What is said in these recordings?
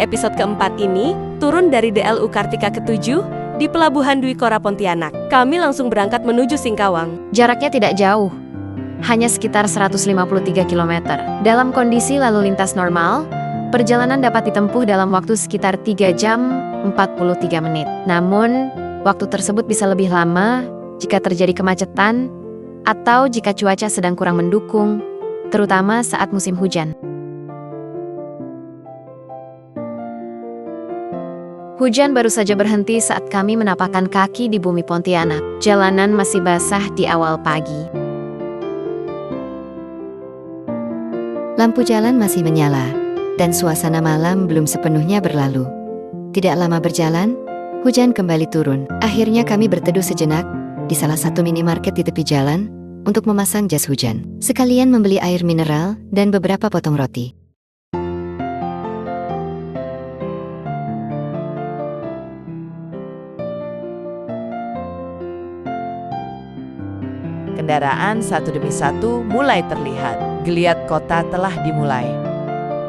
episode keempat ini, turun dari DLU Kartika ke-7 di Pelabuhan Dwi Kora Pontianak. Kami langsung berangkat menuju Singkawang. Jaraknya tidak jauh, hanya sekitar 153 km. Dalam kondisi lalu lintas normal, perjalanan dapat ditempuh dalam waktu sekitar 3 jam 43 menit. Namun, waktu tersebut bisa lebih lama jika terjadi kemacetan atau jika cuaca sedang kurang mendukung, terutama saat musim hujan. Hujan baru saja berhenti saat kami menapakkan kaki di bumi Pontianak. Jalanan masih basah di awal pagi. Lampu jalan masih menyala, dan suasana malam belum sepenuhnya berlalu. Tidak lama berjalan, hujan kembali turun. Akhirnya kami berteduh sejenak di salah satu minimarket di tepi jalan untuk memasang jas hujan. Sekalian membeli air mineral dan beberapa potong roti. Kendaraan satu demi satu mulai terlihat. Geliat kota telah dimulai.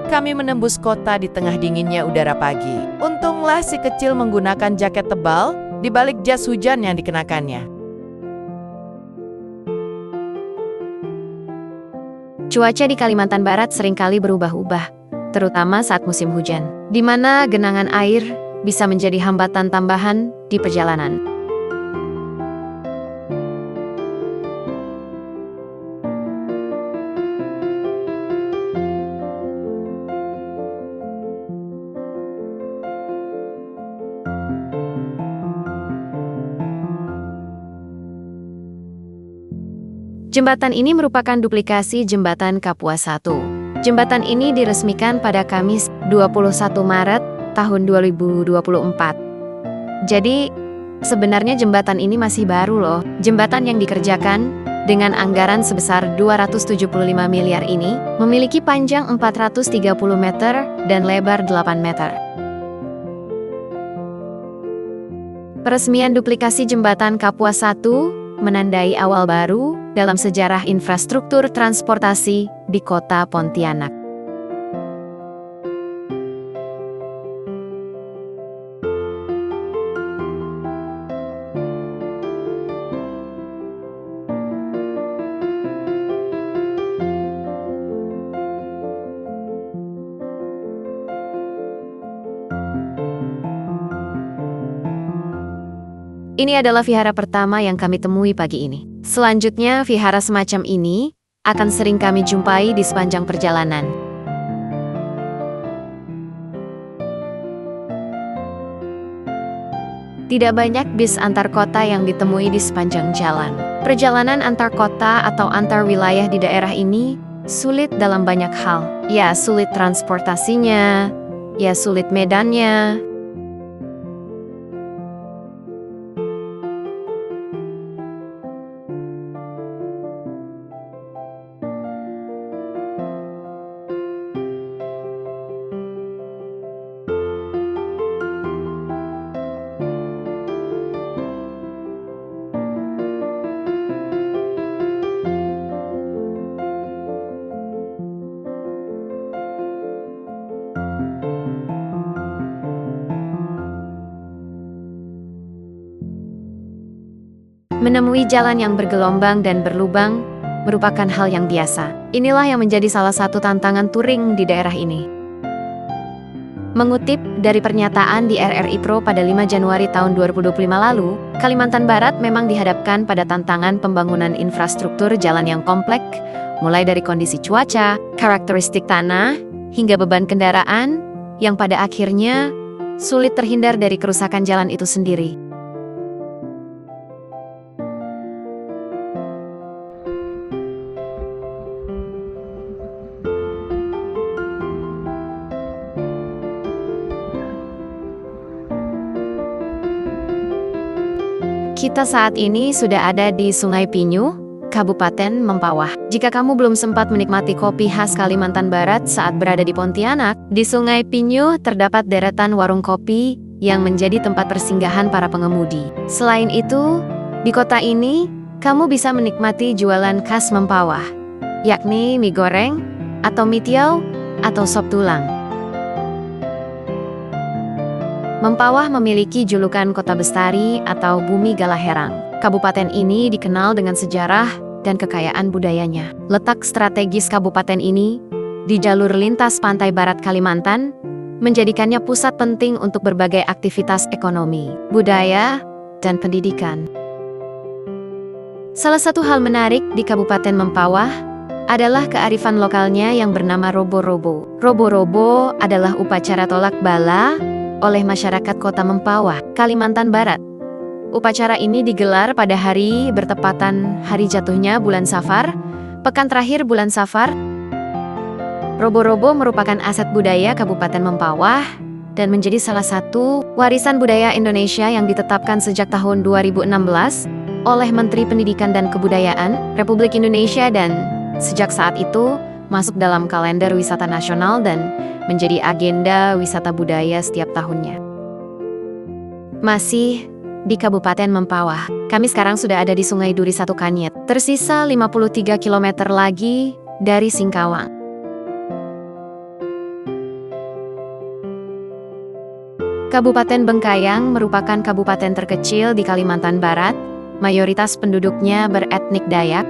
Kami menembus kota di tengah dinginnya udara pagi. Untunglah si kecil menggunakan jaket tebal di balik jas hujan yang dikenakannya. Cuaca di Kalimantan Barat seringkali berubah-ubah, terutama saat musim hujan, di mana genangan air bisa menjadi hambatan tambahan di perjalanan. Jembatan ini merupakan duplikasi Jembatan Kapuas 1. Jembatan ini diresmikan pada Kamis 21 Maret tahun 2024. Jadi, sebenarnya jembatan ini masih baru loh. Jembatan yang dikerjakan dengan anggaran sebesar 275 miliar ini memiliki panjang 430 meter dan lebar 8 meter. Peresmian duplikasi Jembatan Kapuas 1 menandai awal baru dalam sejarah infrastruktur transportasi di kota Pontianak. Ini adalah vihara pertama yang kami temui pagi ini. Selanjutnya, vihara semacam ini akan sering kami jumpai di sepanjang perjalanan. Tidak banyak bis antar kota yang ditemui di sepanjang jalan. Perjalanan antar kota atau antar wilayah di daerah ini sulit dalam banyak hal. Ya, sulit transportasinya, ya sulit medannya. Menemui jalan yang bergelombang dan berlubang merupakan hal yang biasa. Inilah yang menjadi salah satu tantangan touring di daerah ini. Mengutip dari pernyataan di RRI Pro pada 5 Januari tahun 2025 lalu, Kalimantan Barat memang dihadapkan pada tantangan pembangunan infrastruktur jalan yang kompleks, mulai dari kondisi cuaca, karakteristik tanah, hingga beban kendaraan, yang pada akhirnya sulit terhindar dari kerusakan jalan itu sendiri. Kita saat ini sudah ada di Sungai Pinyu, Kabupaten Mempawah. Jika kamu belum sempat menikmati kopi khas Kalimantan Barat saat berada di Pontianak, di Sungai Pinyu terdapat deretan warung kopi yang menjadi tempat persinggahan para pengemudi. Selain itu, di kota ini, kamu bisa menikmati jualan khas Mempawah, yakni mie goreng, atau mie tiaw, atau sop tulang. Mempawah memiliki julukan Kota Bestari atau Bumi Galaherang. Kabupaten ini dikenal dengan sejarah dan kekayaan budayanya. Letak strategis kabupaten ini di jalur lintas pantai barat Kalimantan menjadikannya pusat penting untuk berbagai aktivitas ekonomi, budaya, dan pendidikan. Salah satu hal menarik di Kabupaten Mempawah adalah kearifan lokalnya yang bernama robo-robo. Robo-robo adalah upacara tolak bala oleh masyarakat Kota Mempawah, Kalimantan Barat. Upacara ini digelar pada hari bertepatan hari jatuhnya bulan Safar, pekan terakhir bulan Safar. Robo-robo merupakan aset budaya Kabupaten Mempawah dan menjadi salah satu warisan budaya Indonesia yang ditetapkan sejak tahun 2016 oleh Menteri Pendidikan dan Kebudayaan Republik Indonesia dan sejak saat itu masuk dalam kalender wisata nasional dan menjadi agenda wisata budaya setiap tahunnya. Masih di Kabupaten Mempawah, kami sekarang sudah ada di Sungai Duri 1 Kanyet, tersisa 53 km lagi dari Singkawang. Kabupaten Bengkayang merupakan kabupaten terkecil di Kalimantan Barat, mayoritas penduduknya beretnik Dayak.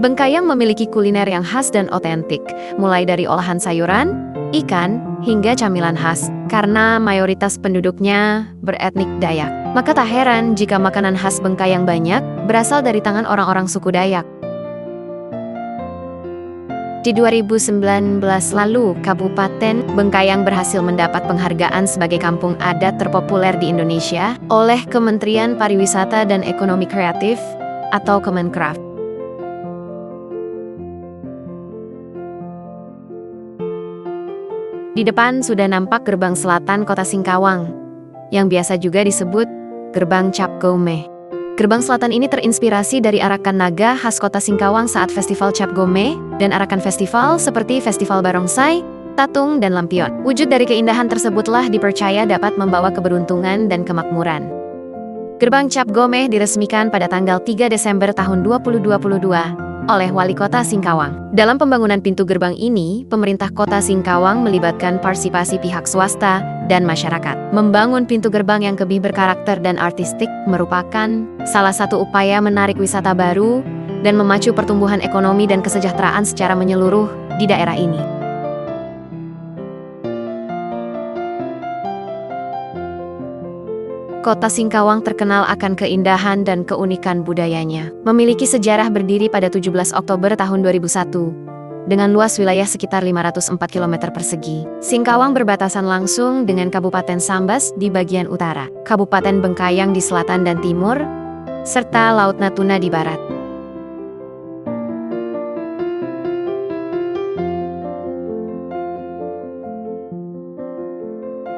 Bengkayang memiliki kuliner yang khas dan otentik, mulai dari olahan sayuran, ikan, hingga camilan khas. Karena mayoritas penduduknya beretnik Dayak, maka tak heran jika makanan khas Bengkayang banyak berasal dari tangan orang-orang suku Dayak. Di 2019 lalu, Kabupaten Bengkayang berhasil mendapat penghargaan sebagai kampung adat terpopuler di Indonesia oleh Kementerian Pariwisata dan Ekonomi Kreatif atau Kemenkraf. Di depan sudah nampak gerbang selatan Kota Singkawang, yang biasa juga disebut Gerbang Cap Gomeh. Gerbang selatan ini terinspirasi dari arakan naga khas Kota Singkawang saat Festival Cap Gomeh dan arakan festival seperti Festival Barongsai, Tatung, dan Lampion. Wujud dari keindahan tersebutlah dipercaya dapat membawa keberuntungan dan kemakmuran. Gerbang Cap Gomeh diresmikan pada tanggal 3 Desember tahun 2022 oleh Wali Kota Singkawang. Dalam pembangunan pintu gerbang ini, pemerintah Kota Singkawang melibatkan partisipasi pihak swasta dan masyarakat. Membangun pintu gerbang yang lebih berkarakter dan artistik merupakan salah satu upaya menarik wisata baru dan memacu pertumbuhan ekonomi dan kesejahteraan secara menyeluruh di daerah ini. Kota Singkawang terkenal akan keindahan dan keunikan budayanya. Memiliki sejarah berdiri pada 17 Oktober tahun 2001, dengan luas wilayah sekitar 504 km persegi. Singkawang berbatasan langsung dengan Kabupaten Sambas di bagian utara, Kabupaten Bengkayang di selatan dan timur, serta Laut Natuna di barat.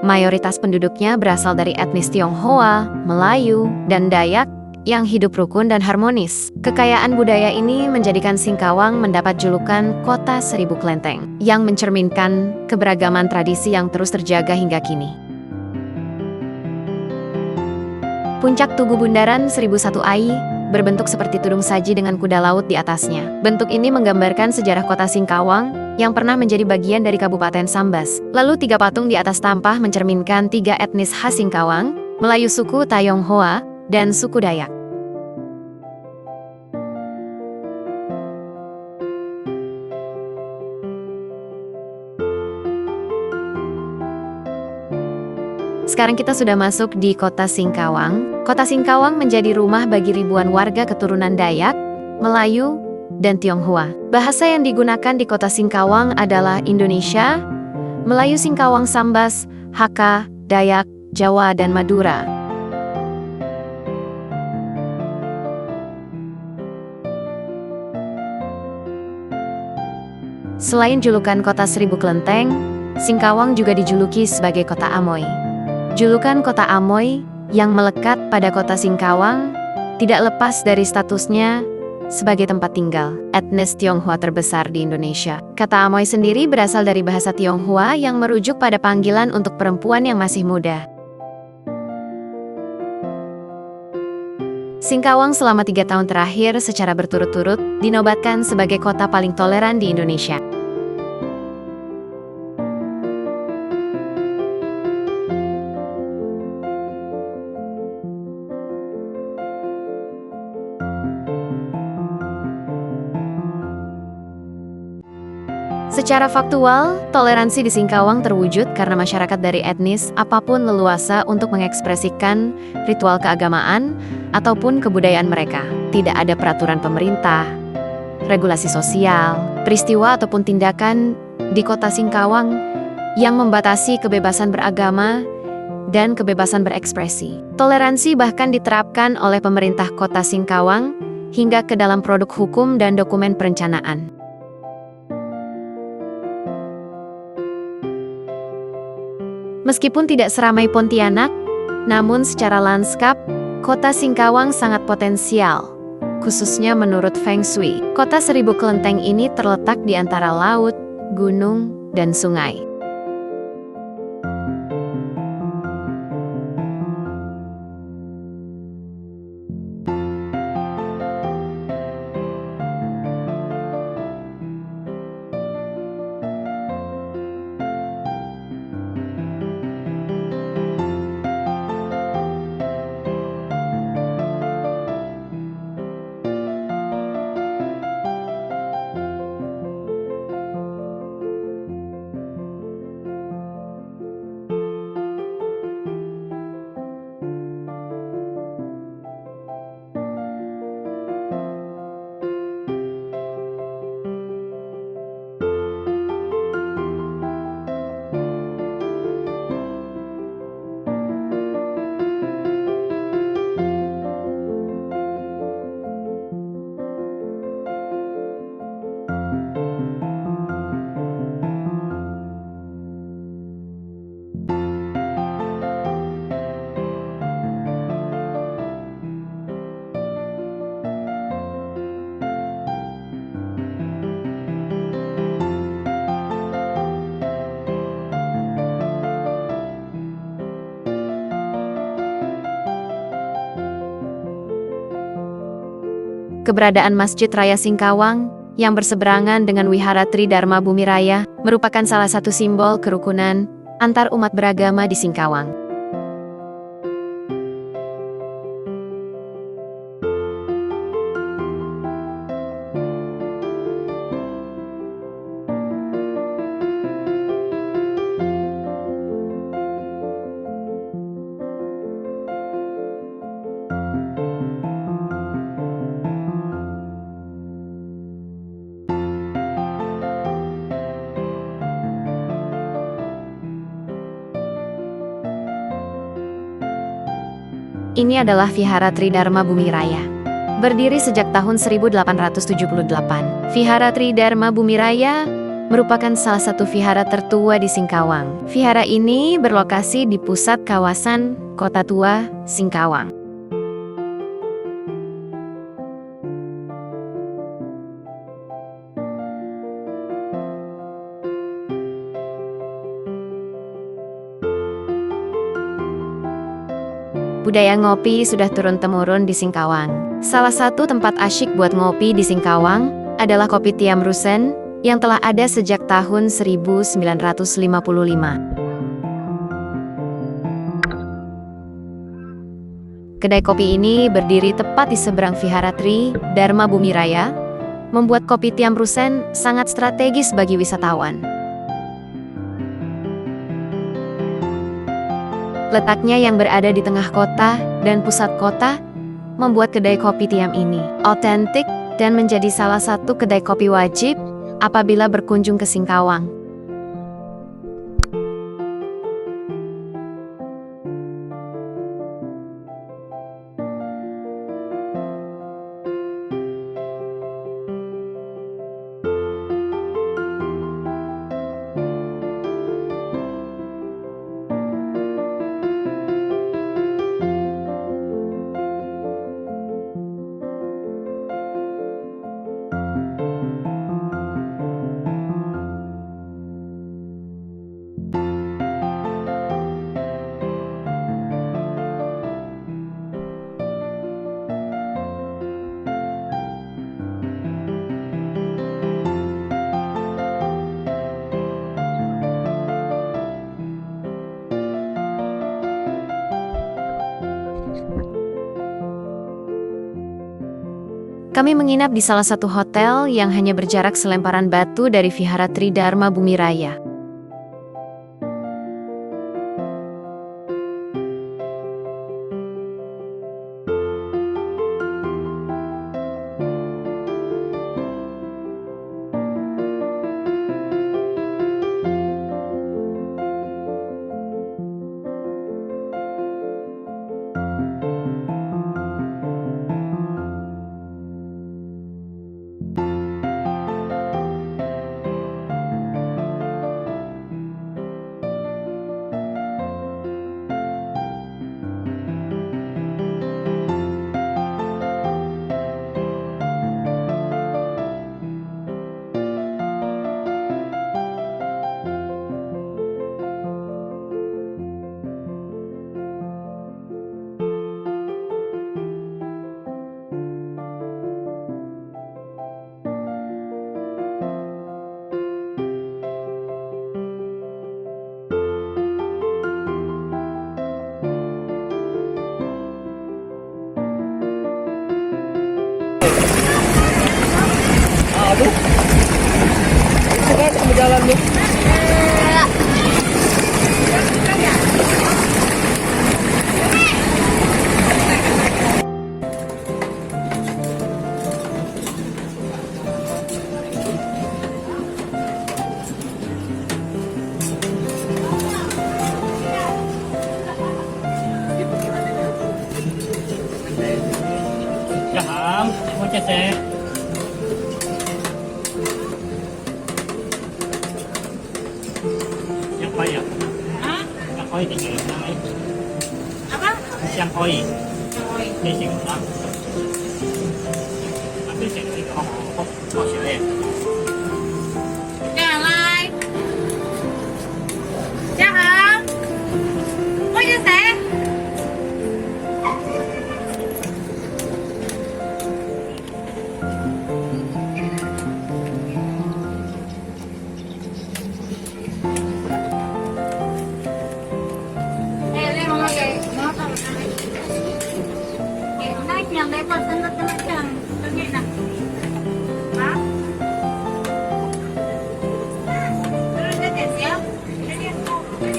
Mayoritas penduduknya berasal dari etnis Tionghoa, Melayu, dan Dayak yang hidup rukun dan harmonis. Kekayaan budaya ini menjadikan Singkawang mendapat julukan Kota Seribu Kelenteng, yang mencerminkan keberagaman tradisi yang terus terjaga hingga kini. Puncak Tugu Bundaran 1001 Ai berbentuk seperti tudung saji dengan kuda laut di atasnya. Bentuk ini menggambarkan sejarah Kota Singkawang yang pernah menjadi bagian dari Kabupaten Sambas. Lalu 3 patung di atas tampah mencerminkan 3 etnis khas Singkawang, Melayu suku Tionghoa, dan suku Dayak. Sekarang kita sudah masuk di Kota Singkawang. Kota Singkawang menjadi rumah bagi ribuan warga keturunan Dayak, Melayu, dan Tionghoa. Bahasa yang digunakan di Kota Singkawang adalah Indonesia, Melayu Singkawang Sambas, Hakka, Dayak, Jawa, dan Madura. Selain julukan Kota Seribu Kelenteng, Singkawang juga dijuluki sebagai Kota Amoy. Julukan Kota Amoy yang melekat pada Kota Singkawang tidak lepas dari statusnya sebagai tempat tinggal etnis Tionghoa terbesar di Indonesia. Kata Amoy sendiri berasal dari bahasa Tionghoa yang merujuk pada panggilan untuk perempuan yang masih muda. Singkawang selama 3 tahun terakhir secara berturut-turut dinobatkan sebagai kota paling toleran di Indonesia. Secara faktual, toleransi di Singkawang terwujud karena masyarakat dari etnis apapun leluasa untuk mengekspresikan ritual keagamaan ataupun kebudayaan mereka. Tidak ada peraturan pemerintah, regulasi sosial, peristiwa ataupun tindakan di kota Singkawang yang membatasi kebebasan beragama dan kebebasan berekspresi. Toleransi bahkan diterapkan oleh pemerintah kota Singkawang hingga ke dalam produk hukum dan dokumen perencanaan. Meskipun tidak seramai Pontianak, namun secara lanskap, kota Singkawang sangat potensial, khususnya menurut Feng Shui. Kota Seribu Kelenteng ini terletak di antara laut, gunung, dan sungai. Keberadaan Masjid Raya Singkawang yang berseberangan dengan Wihara Tridharma Bumi Raya merupakan salah satu simbol kerukunan antar umat beragama di Singkawang. Ini adalah Vihara Tridharma Bumi Raya. Berdiri sejak tahun 1878, Vihara Tridharma Bumi Raya merupakan salah satu vihara tertua di Singkawang. Vihara ini berlokasi di pusat kawasan Kota Tua, Singkawang. Budaya ngopi sudah turun-temurun di Singkawang. Salah satu tempat asyik buat ngopi di Singkawang adalah Kopitiam Rusen yang telah ada sejak tahun 1955. Kedai kopi ini berdiri tepat di seberang Vihara Tridharma Bumi Raya, membuat Kopitiam Rusen sangat strategis bagi wisatawan. Letaknya yang berada di tengah kota dan pusat kota membuat kedai kopi Tiam ini otentik dan menjadi salah satu kedai kopi wajib apabila berkunjung ke Singkawang. Kami menginap di salah satu hotel yang hanya berjarak selemparan batu dari Vihara Tridharma Bumi Raya. Dạ hả? Mua cho xe. Yang koi ya? Hah? Yang koi thì nghỉ này. Apa? Yang koi. Đi xin đó. Đi xin thì không có chuyện này. Chào ai? Chào hả? Mua cho xe. Yang lepas tengah-tengah jam. Tengok nak. Ha? Terus dia tes ya. Jadi aku koi.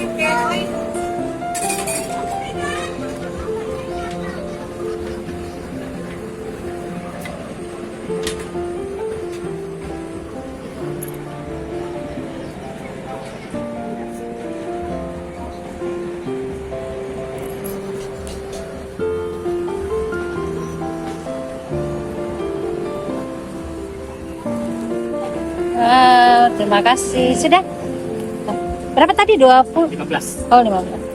Terima kasih. Sudah? Berapa tadi? 20? 15. Oh, 15.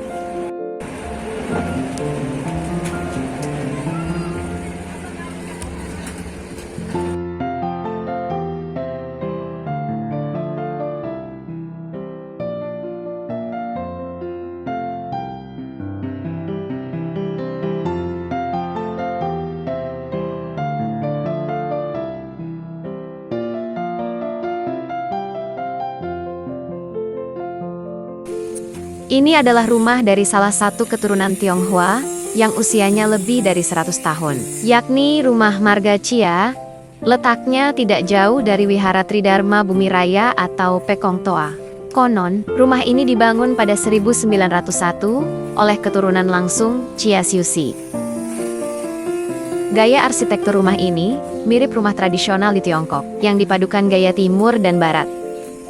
Ini adalah rumah dari salah satu keturunan Tionghoa yang usianya lebih dari 100 tahun, yakni rumah Marga Chia. Letaknya tidak jauh dari Wihara Tridharma Bumi Raya atau Pekong Toa. Konon, rumah ini dibangun pada 1901 oleh keturunan langsung Chia Siusi. Gaya arsitektur rumah ini mirip rumah tradisional di Tiongkok yang dipadukan gaya timur dan barat.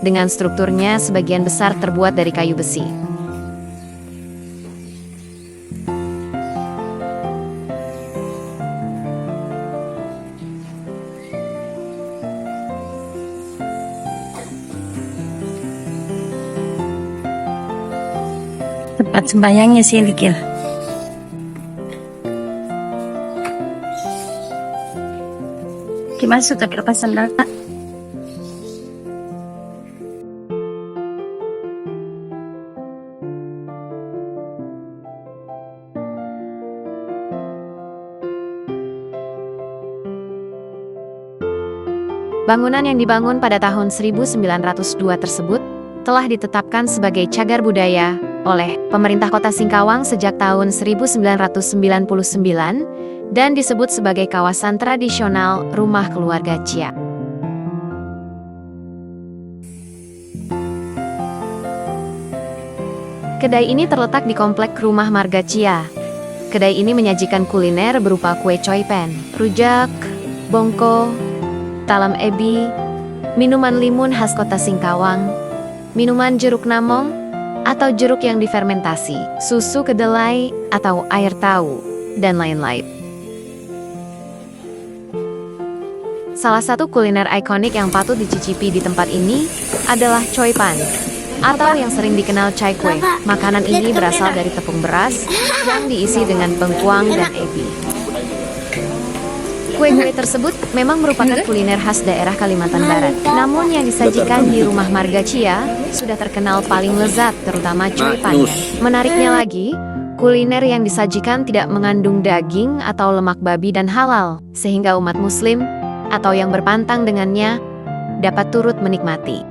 Dengan strukturnya sebagian besar terbuat dari kayu besi. Tempat sembayangnya sih, Likil. Masuk tapi lepas sandal tak. Bangunan yang dibangun pada tahun 1902 tersebut telah ditetapkan sebagai cagar budaya oleh pemerintah kota Singkawang sejak tahun 1999 dan disebut sebagai kawasan tradisional rumah keluarga Chia. Kedai ini terletak di komplek rumah marga Chia. Kedai ini menyajikan kuliner berupa kue choi pen, rujak, bongko, talam ebi, minuman limun khas kota Singkawang, minuman jeruk namong atau jeruk yang difermentasi, susu kedelai atau air tahu, dan lain-lain. Salah satu kuliner ikonik yang patut dicicipi di tempat ini adalah choi pan, atau yang sering dikenal chai kue. Makanan ini berasal dari tepung beras yang diisi dengan bengkuang dan ebi. Kue-kue tersebut memang merupakan kuliner khas daerah Kalimantan Barat. Namun yang disajikan di rumah marga Chia sudah terkenal paling lezat, terutama choi pan. Menariknya lagi, kuliner yang disajikan tidak mengandung daging atau lemak babi dan halal, sehingga umat muslim atau yang berpantang dengannya dapat turut menikmati.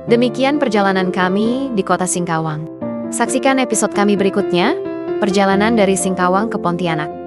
Demikian perjalanan kami di kota Singkawang. Saksikan episode kami berikutnya, perjalanan dari Singkawang ke Pontianak.